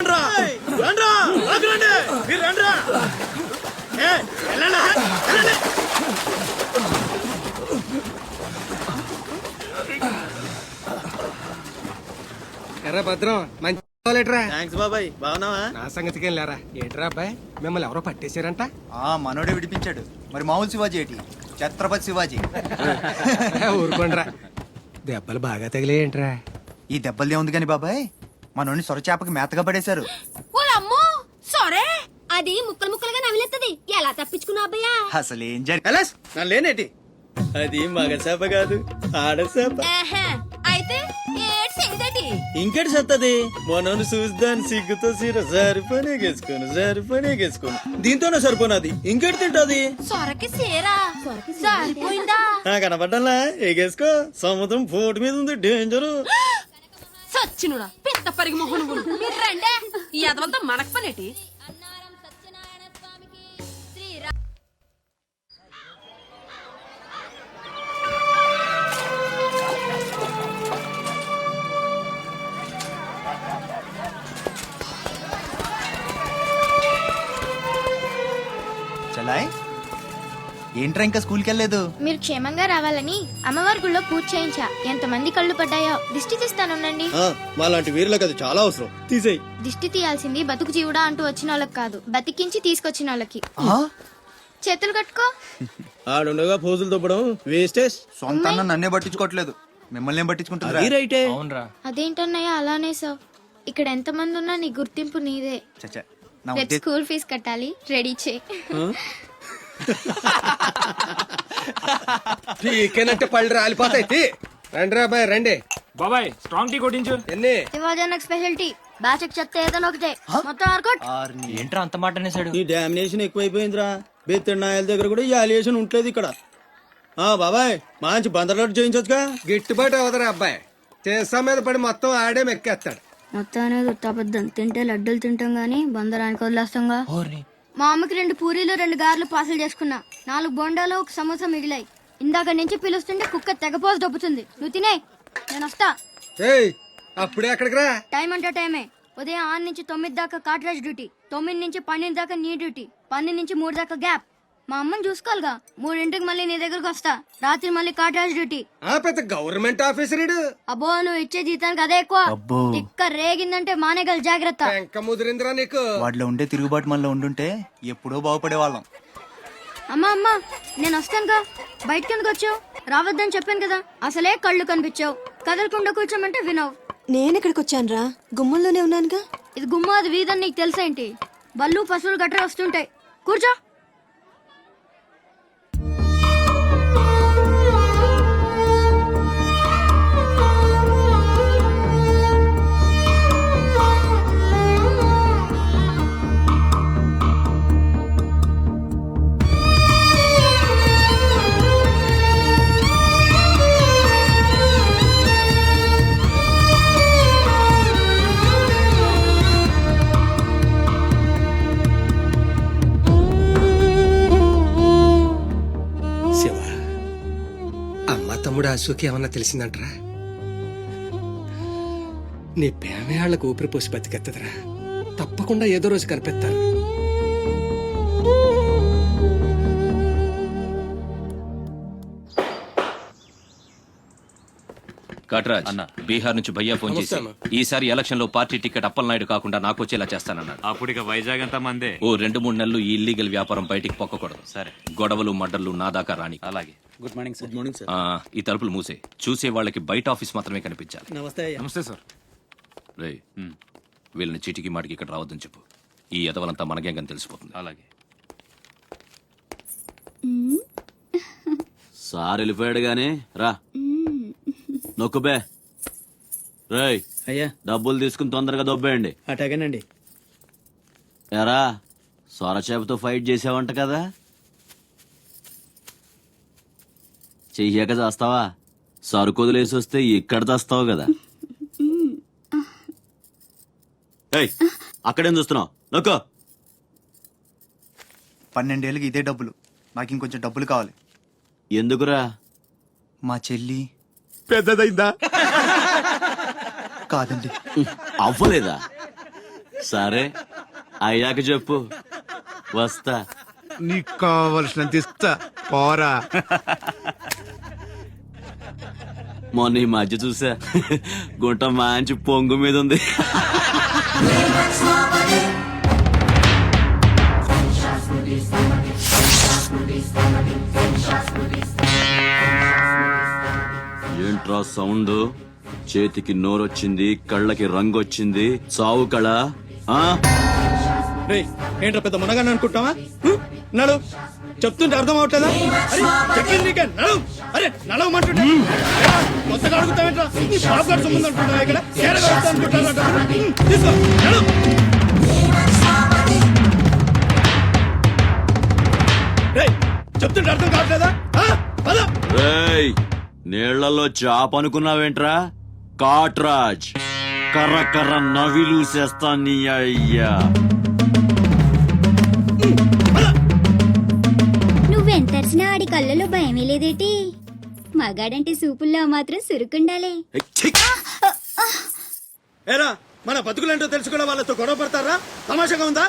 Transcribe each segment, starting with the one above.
ఎర్రా భద్రం మంచి థాంక్స్ బాబాయ్, బాగున్నావా? నా సంగతికి వెళ్ళారా ఏంట్రా అబ్బాయి మిమ్మల్ని ఎవరో పట్టేశారంట? మనోడే విడిపించాడు. మరి మామూలు శివాజీ ఏంటి? ఛత్రపతి శివాజీ. ఊరుకోండ్రా, దెబ్బలు బాగా తగిలేయంట్రా? ఈ దెబ్బలదే ఉంది కాని బాబాయ్, మనోడిని సొరచేపకి మేతగా పడేశారు. అది ముక్కలు ముక్కలుగా నవిలేస్తుంది. ఎలా తప్పించుకున్నా అబ్బయ్యా? అసలు ఏం జరిగింది? నన్ను లేనేటి, అది మగ చేప కాదు, ఆడ చేప. అయితే ఇంకటి సత్తది మనోని చూసి సిగ్గుతో సీర సరిపోనేగేసుకోను దీంతోనే సరిపోనాది. ఇంకటి తింటది సొరకి సీరా సరిపోయిందా? కనపడ్డా ఎగేసుకో. సముద్రం పోటు మీద ఉంది, డేంజరు. సచ్చినుడా పెద్ద పరిగి మొహను మీరు రండే. ఈ అదవంతా మనకు పనేటి? చలాయ్ ఏంట్రా ఇంకా స్కూల్కి వెళ్ళలేదు? మీరు క్షేమంగా రావాలని అమ్మవారి గుళ్ళో పూజ చేయించా. ఎంతమంది కళ్ళు పడ్డాయో. దిష్టి తీస్తానుండండి. మాలాంటి వీరులకు అది చాలా అవసరం. తీసేయి. దిష్టి తీయాల్సింది బతుకు జీవుడా అంటూ వచ్చిన వాళ్ళకి కాదు, బతికించి తీసుకొచ్చిన వాళ్ళకి. చేతులు కట్టుకో. ఆడుండగా పోజులు తప్పడం వేస్టేజ్. సొంత అన్న నన్నే పట్టించుకోవట్లేదు, మిమ్మల్ని ఏం పట్టించుకుంటారా? అదేంటన్నయ్య అలానే సార్. ఇక్కడ ఎంతమంది ఉన్నా నీ గుర్తింపు నీదే. చచ్చా, రేపు స్కూల్ ఫీజు కట్టాలి, రెడీ చేయి. పీకేనంటే పళ్ళు రాలిపోతాయి. రండి రా బాయ్, రండి బాబాయ్. స్ట్రాంగ్ టీ కొట్టించు. ఎన్ని శివాజీ స్పెషల్ టీ. బ్యాచ్ చెత్త ఏదైనా ఒకటే, మొత్తం ఆర్కోట్. ఏంట్రా అంత మాట అనేసాడు? ఈ డామినేషన్ ఎక్కువైపోయిందిరా. బెత్తడి నాయల దగ్గర కూడా ఈ అలియేషన్ ఉంటలేదు ఇక్కడ. బాబాయ్, మంచి బందర్లాట్ చేయించొచ్చుగా. గిట్టుబాటు అవదరా అబ్బాయి. చేసా మీద పడి మొత్తం ఆడే మెక్కేస్తాడు. మొత్తం అనేది ఉత్తాబద్ధం. తింటే లడ్డూలు తింటాం గానీ బందరానికి వదిలేస్తాంగా. మా అమ్మకి 2 పూరీలు 2 గారెలు పార్సల్ చేసుకున్నా. 4 బొండాలు 1 సమోసా మిగిలాయి. ఇందాక నుంచి పిలుస్తుంటే కుక్క తెగపోసి దొబ్బుతుంది. నువ్వు తినే, నేను వస్తా. ఏయ్, అప్పుడే అక్కడికి రా. టైం అంటే టైమే. ఉదయం 6 నుంచి 9 దాకా కాట్రాజ్ డ్యూటీ, 9 నుంచి 12 దాకా నీ డ్యూటీ, 12 నుంచి 3 దాకా గ్యాప్. మా అమ్మని చూసుకోవాలిగా. 3ంటికి మళ్ళీ నీ దగ్గరకు వస్తా. రాత్రి మళ్ళీ కాట్రాజ్ డ్యూటీ. పెద్ద గవర్నమెంట్ ఆఫీసర్. అబ్బో, నువ్వు ఇచ్చే జీతానికి అదే ఎక్కువ. తిక్క రేగిందంటే మానేగల జాగ్రత్త. ఇంకా ముదిరిందిరా నీకు. వాటిలో ఉండే తిరుగుబాటు మనలో ఉండుంటే ఎప్పుడో బాగుపడే వాళ్ళం. అమ్మా అమ్మా, నేను వస్తానుగా. బయటకి ఎందుకు వచ్చావు? రావద్దని చెప్పాను కదా. అసలే కళ్ళు కనిపించావు. కదలకుండా కూర్చోమంటే వినవు. నేనెక్కడికి వచ్చాను రా? గుమ్మంలోనే ఉన్నానుగా. ఇది గుమ్మ, అది వీధని నీకు తెలుసేంటి? బళ్ళు పశువులు గట్రా వస్తుంటాయి. కూర్చో. తమ్ముడు అశోక్ ఏమన్నా తెలిసిందంటరా? నీ పేమేళ్లకు ఊపిరి పోసి బతికెత్తదరా. తప్పకుండా ఏదో రోజు కనిపెత్తారు. కట్రాజ్ అన్న, బీహార్ నుంచి భయ్యా ఫోన్ చేసి ఈసారి ఎలక్షన్ లో పార్టీ టికెట్ అప్పలనాయుడు కాకుండా నాకు వచ్చేలా చేస్తానన్నాడు. అప్పుడు ఇక వైజాగ్ అంతా మందే. ఓ 2-3 నెలలు ఈ ఇల్లీగల్ వ్యాపారం బయటికి పొక్కకూడదు. సరే, గొడవలు మడ్డర్లు నా దాకా రాని. అలాగే. Good morning sir. Good morning sir. ఈ తలుపులు మూసే. చూసే వాళ్ళకి బయట ఆఫీస్ మాత్రమే కనిపించాలి. నమస్తే. నమస్తే సార్. రే, వీళ్ళని చీటికి మాటికి ఇక్కడ రావద్దని చెప్పు. ఈ ఎదవలంతా మనకేంగని తెలిసిపోతుంది. అలాగే సార్ వెళ్ళిపోయాడు గాని రా నొక్కుబే. రేయ్ అయ్యా, డబ్బులు తీసుకుని తొందరగా దొబ్బేయండి. అటాగేనండి. ఎరా, సొరచేపతో ఫైట్ చేసావంట కదా, చెయ్యాక చేస్తావా? సరుకు వదిలేసి వస్తే ఇక్కడ తెస్తావు కదా. ఏయ్, అక్కడేం చూస్తున్నావు? నొక్కో. 12 ఏళ్ళకి ఇదే డబ్బులు. నాకు ఇంకొంచెం డబ్బులు కావాలి. ఎందుకురా? మా చెల్లి పెద్దదైందా? కాదండి. అవ్వలేదా? సరే అయ్యాక చెప్పు, వస్తా. నీకు కావలసినంత ఇస్తా, పోరా. మొన్న ఈ మధ్య చూసా, గుంట మంచి పొంగు మీద ఉంది. ఏంట్రా సౌండ్? చేతికి నోరొచ్చింది, కళ్ళకి రంగొచ్చింది, చావు కళ. ఆ? రేయ్, ఏంట్రా పెద్ద మనగాన్ని అనుకుంటావా? నడు, చెప్తుంటే అర్థం అవట్లేదా? అరే, చెప్పింది నీకే, నడు. అరే నడవమంటుంటే కొత్తగా అడుగుతావేంట్రా? నీ బాబు గారు సంబంధం అనుకుంటున్నావా ఇక్కడ? ఏడగా వస్తా అనుకుంటారా? తీసుకో, నడు. రేయ్, చెప్తుంటే అర్థం కావట్లేదా? పద. రేయ్, నీళ్లలో చాప అనుకున్నావేంట్రా? కాట్రాజ్, కర్ర కర్ర నవిలూసేస్తా నీ అయ్యా. నువ్వెంతరిసినా ఆడి కళ్ళలో భయమే లేదేటి? మగాడంటే సూపుల్లో మాత్రం సురుకుండాలే. ఏరా, మన బతుకులేంటో తెలుసుకున్న వాళ్ళతో గొడవ పడతారా? తమాషాగా ఉందా?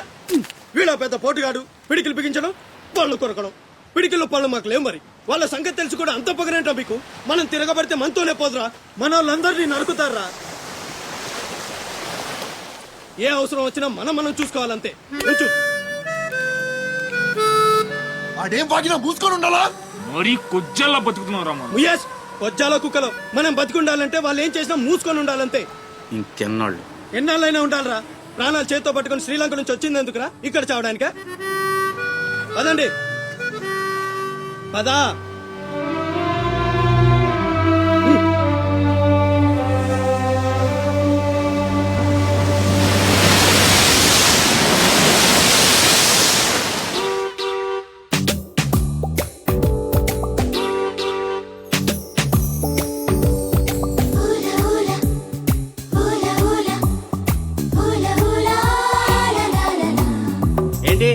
వీళ్ళ పెద్ద పోటుగాడు, పిడికిలు బిగించడం, పళ్ళు కొరకడం. పిడికిల్లో పళ్ళు మాకు లేవు, మరి వాళ్ళ సంగతి తెలుసు కూడా అంత పొగరేంటో మీకు? మనం తిరగబడితే మనతోనే పోదురా, మన వాళ్ళందరినీ నరుకుతారా? ఏ అవసరం వచ్చినా మనం చూసుకోవాలంతే. ఉంచు. ఆడేం వాగినా మూసుకొని ఉండాలా? మరీ కొజ్జల్లా బతుకుతున్నావు మా ముయేష్, వజ్జాల కుక్కలో మనం బతికుండాలంటే వాళ్ళు ఏం చేసినా మూసుకొని ఉండాలంతే. ఇంకెన్నాళ్ళు? ఎన్నాళ్ళైనా ఉండాలరా? ప్రాణాలు చేత్తో పట్టుకుని శ్రీలంక నుంచి వచ్చింది ఎందుకురా? ఇక్కడ చావడానికా? పదండి, పదా. ఏంటి?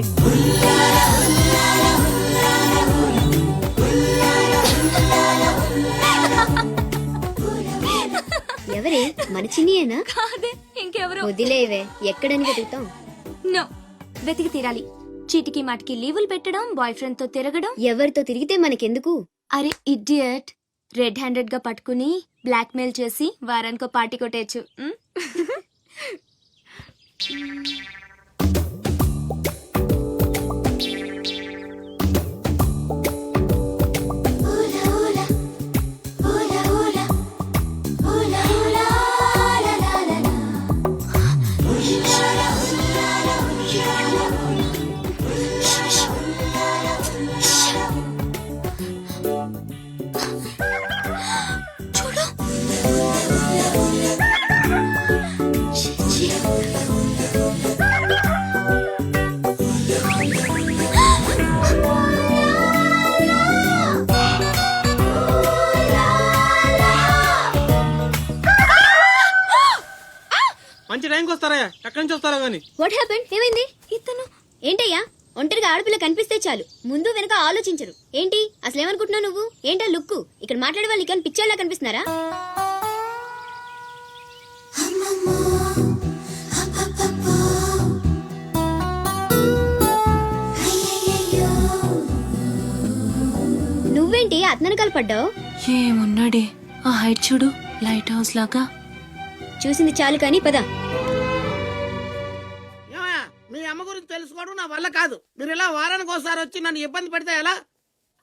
ఎవరే? మన చిన్నియేనా? కాదే, ఇంకెవరు? వదిలేవే, ఎక్కడని వెతుకుతాం? నో, వెతికి తీరాలి. చీటికి మాటికి లీవులు పెట్టడం, బాయ్ ఫ్రెండ్ తో తిరగడం. ఎవరితో తిరిగితే మనకెందుకు? అరే ఇడియట్, రెడ్ హ్యాండెడ్ గా పట్టుకుని బ్లాక్ మెయిల్ చేసి వారానికో పార్టీ కొట్టేయచ్చు. మంచి టైంకి వస్తారా? ఎక్కడి నుంచి వస్తారా గానీ? What happen? ఏమైంది? ఇతను ఏంటయ్యా? ఒంటరిగా ఆడపిల్ల కనిపిస్తే చాలు, ముందు వెనక ఆలోచించరు. ఏంటి అసలు ఏమనుకుంటున్నావు నువ్వు? ఏంటా లుక్కు? ఇక్కడ మాట్లాడే వాళ్ళు ఇక్కడ పిచ్చోళ్ళ కనిపిస్తున్నారా? నువ్వేంటి అతనకాలు పడ్డావు? ఏమున్నాడే, ఆ హైట్ చూడు, లైట్ హౌస్ లాగా. చూసింది చాలు కానీ పద. మీ అమ్మ గురించి తెలుసుకోవడం నా వల్ల కాదు. మీరు ఇలా వారానికి ఒకసారి వచ్చి నన్ను ఇబ్బంది పెడితే ఎలా?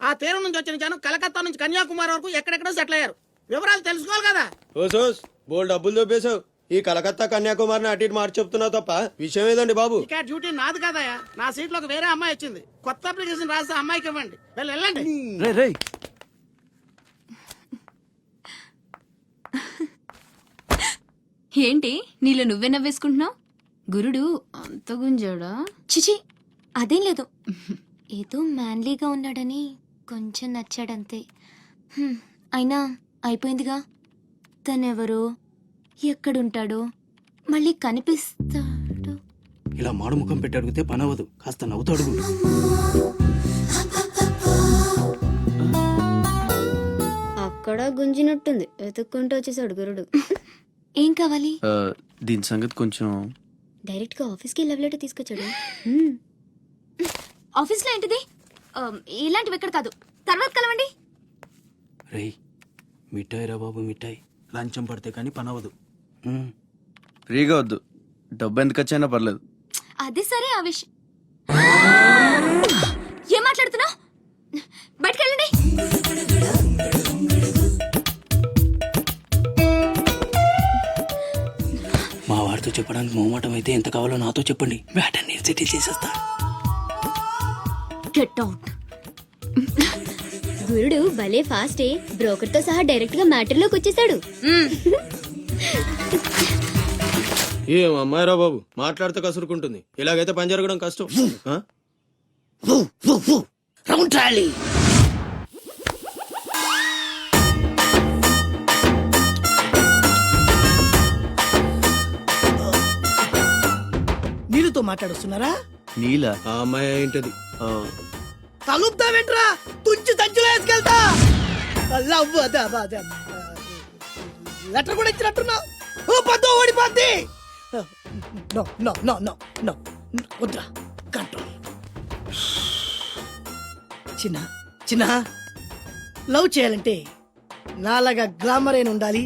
ఆ తీరం నుంచి వచ్చిన జనం కలకత్తా నుంచి కన్యాకుమారి వరకు ఎక్కడెక్కడో సెటిల్ అయ్యారు. వివరాలు తెలుసుకోవాలి కదా. ఓసోస్, బోల్ డబ్బులు దొబ్బేశావు. ఈ కలకత్తా కన్యాకుమారిని అటు ఇటు మార్చి చెప్తున్నావు తప్ప విషయం ఏదండి బాబు? ఇక డ్యూటీ నాది కదయా. నా సీట్ లోకి వేరే అమ్మాయి వచ్చింది. కొత్త అప్లికేషన్ రాస్తే అమ్మాయికి ఇవ్వండి. వెళ్ళండి. ఏంటి నీలో నువ్వే నవ్వేసుకుంటున్నావు? గురుడు అంత గుంజాడా? చిచి, అదేం లేదు. ఏదో మ్యాన్లీగా ఉన్నాడని కొంచెం నచ్చాడంతే. అయినా అయిపోయిందిగా. తనెవరో, ఎక్కడుంటాడో, మళ్ళీ కనిపిస్తాడు. ఇలా మాడు ముఖం పెట్టి అడిగితే పని అవ్వదు, కాస్త నవ్వుతూ అడుగు. అక్కడ గుంజినట్టుంది, వెతుక్కుంటూ వచ్చేసాడు గురుడు. ఏం కావాలి? దీని సంగతి కొంచెం డైరెక్ట్ గా ఆఫీస్ కి లవ్ లెటర్ తీసుకొచ్చాడు. ఆఫీస్లో ఏంటిది ఇలాంటివి ఎక్కడ కాదు, తర్వాత కలవండి. రేయ్ మిఠాయి రా బాబు మిఠాయి. లంచం పడితే కానీ పని అవ్వదు. ఫ్రీగా వద్దు, డబ్బు ఎందుకు వచ్చైనా పర్లేదు. అది సరే ఆ విషయం. ఏం మాట్లాడుతున్నావు? బయటకెళ్ళండి. మా వాడితో చెప్పడానికి మొహమాటం అయితే ఎంత కావాలో నాతో చెప్పండి, మ్యాటర్ నేను సెటిల్ చేసేస్తా. Get out. గురుడు భలే ఫాస్టే, బ్రోకర్ తో సహా డైరెక్ట్ గా మ్యాటర్ లోకి వచ్చేసాడు. ఏం అమ్మాయిరా బాబు, మాట్లాడితే కసురుకుంటుంది. ఇలాగైతే పని జరగడం కష్టం. ఆ? Round trolley. నీళ్ళతో మాట్లాడుస్తున్నారా? నీలా? ఆ అమ్మాయి ఏంటది? తలుపుతావేంట్రా? తుంచి సంచులో వేసుకెళ్తా. లెటర్ కూడా ఇచ్చినట్టున్నావు. ఓ పద్దు ఓడిపోద్ది. No no no no no వద్దురా, కంట్రోల్. చిన్న చిన్న లవ్ చేయాలంటే నాలాగా గ్లామర్ అయినా ఉండాలి,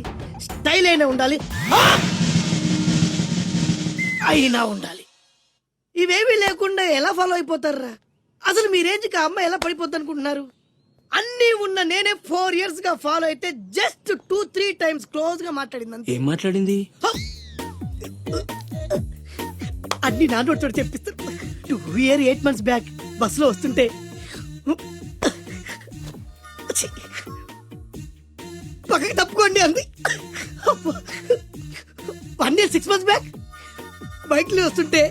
స్టైల్ అయినా ఉండాలి, అయినా ఉండాలి. ఇవేమీ లేకుండా ఎలా ఫాలో అయిపోతారా? అసలు మీ రేంజ్కి ఆ అమ్మాయి ఎలా పడిపోద్ది అనుకుంటున్నారు? అన్నీ ఉన్న నేనే 4 years గా ఫాలో అయితే జస్ట్ 2-3 times క్లోజ్ గా మాట్లాడింది. ఏం మాట్లాడింది? అన్ని నా నోటితో చెప్పిస్తాను. 8 months బ్యాక్ బస్సులో వస్తుంటే పక్కకి తప్పుకోండి అంది. 1 year 6 months బ్యాక్ బైక్ లో వస్తుంటే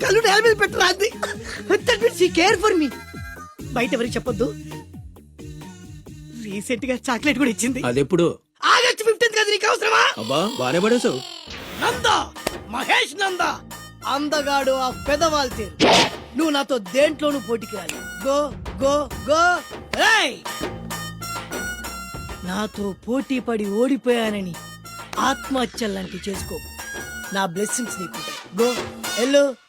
కళ్ళు నేల మీద పెట్టరా అంది. That means she care for me. బయట ఎవరికి చెప్పొద్దు. రీసెంట్ గా చాక్లెట్ కూడా ఇచ్చింది. అదెప్పుడు? ఆగస్ట్ 15th కదా. నీకు అవసరమా? అబ్బా బానే పడేసావు. నందా, మహేష్ నందా, అందగాడు ఆ పెదవాళ్ళ తీరు. నువ్వు నాతో దేంట్లోనూ పోటీకి రాలి. Go go go. ఏయ్! నాతో పోటీ పడి ఓడిపోయానని ఆత్మహత్యలాంటి చేసుకో. నా బ్లెస్సింగ్స్ నీకుంటాయి. గో ఎల్లు